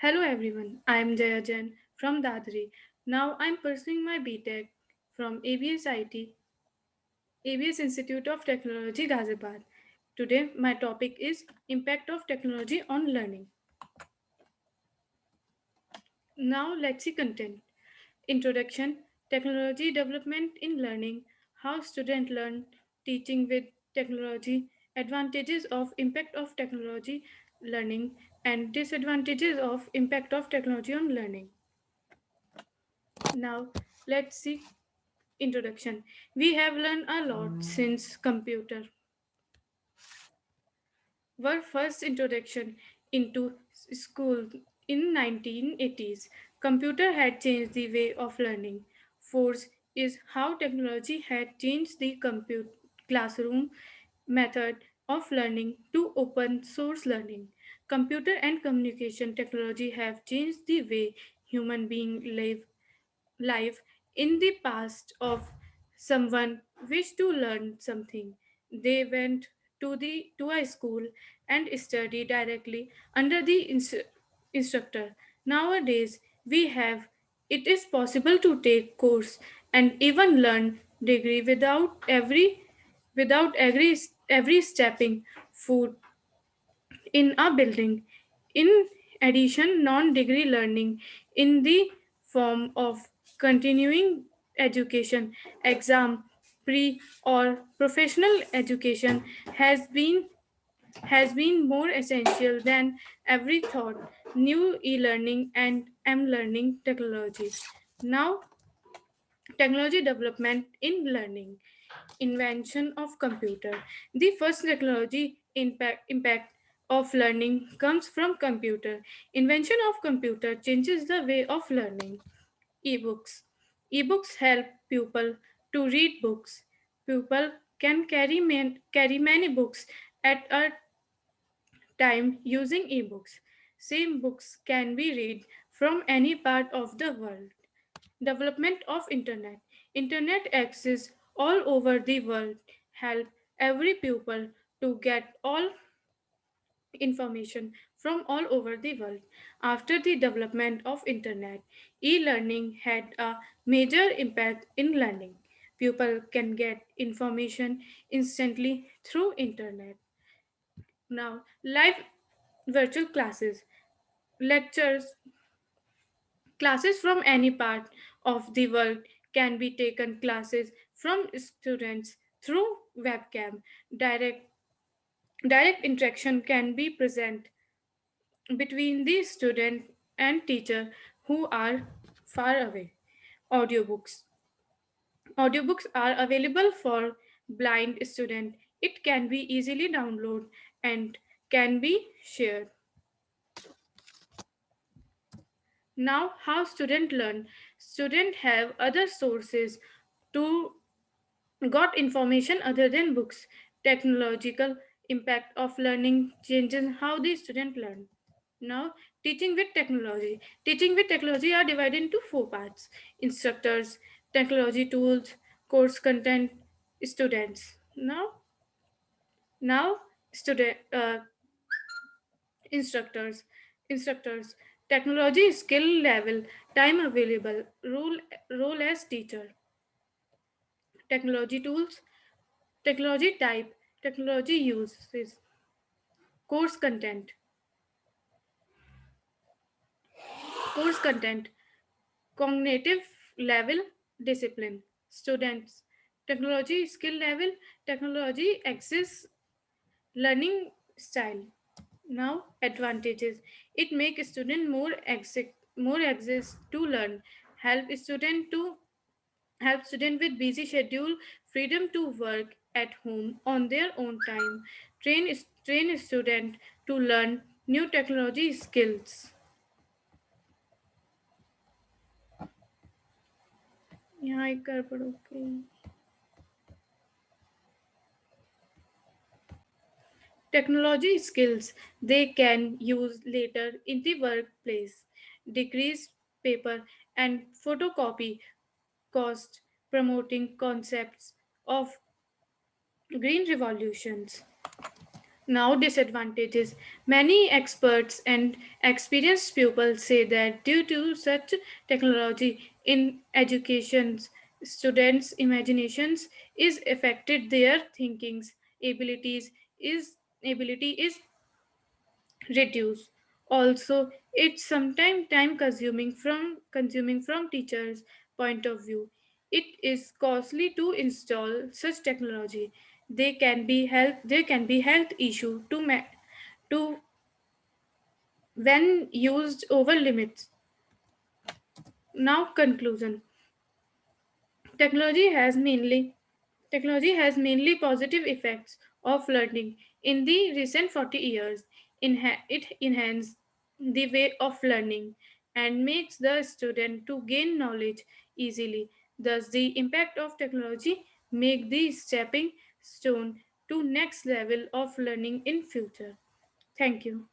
Hello everyone, I am Jaya Jain from Dadri. Now I am pursuing my BTech from ABS Institute of Technology, Ghaziabad. Today my topic is Impact of Technology on Learning. Now let's see content. Introduction, Technology Development in Learning, how students learn, teaching with technology, advantages of impact of technology learning and disadvantages of impact of technology on learning. Now let's see introduction. We have learned a lot since computer were first introduction into school in 1980s. Computer had changed the way of learning. Force is how technology had changed the compute classroom method of learning to open source learning. Computer and communication technology have changed the way human beings life in the past of someone wished to learn something. They went to a school and studied directly under the instructor. Nowadays we have it is possible to take course and even learn degree without every stepping food in a building. In addition, non degree learning in the form of continuing education, exam, pre or professional education has been more essential than every thought. New e-learning and m-learning technologies. Now, technology development in learning, invention of computer. The first technology impact of learning comes from computer. Invention of computer changes the way of learning. Ebooks. Ebooks help people to read books. People can carry many books at a time using ebooks. Same books can be read from any part of the world. Development of internet. Internet access all over the world help every pupil to get all information from all over the world. After the development of internet, e-learning had a major impact in learning. People can get information instantly through internet. Now, live virtual classes, lectures, classes from any part of the world can be taken classes from students through webcam. Direct interaction can be present between the student and teacher who are far away. Audiobooks. Audiobooks are available for blind student. It can be easily downloaded and can be shared. Now, how students learn? Students have other sources to got information other than books. Technological impact of learning changes how the student learn. Now, teaching with technology. Teaching with technology are divided into four parts: instructors, technology tools, course content, students. Now, student instructors, instructors, technology skill level, time available, role as teacher, technology tools, technology type, technology uses, course content, course content, cognitive level, discipline, students, technology skill level, technology access, learning style. Now advantages. It makes student more access to learn, help student to help student with busy schedule, freedom to work at home on their own time, train student to learn new technology skills. यहाँ एक गड़बड़ हो गई. Technology skills they can use later in the workplace, decrease paper and photocopy cost, promoting concepts of green revolutions. Now, disadvantages. Many experts and experienced pupils say that due to such technology in education, students' imaginations is affected, their thinking's abilities is ability is reduced. Also, it's sometimes time consuming from teachers' point of view. It is costly to install such technology. There can be health issue to when used over limits. Now conclusion. Technology has mainly Technology has mainly positive effects of learning. In the recent 40 years, it enhances the way of learning and makes the student to gain knowledge easily. Thus, the impact of technology make the stepping stone to next level of learning in future. Thank you.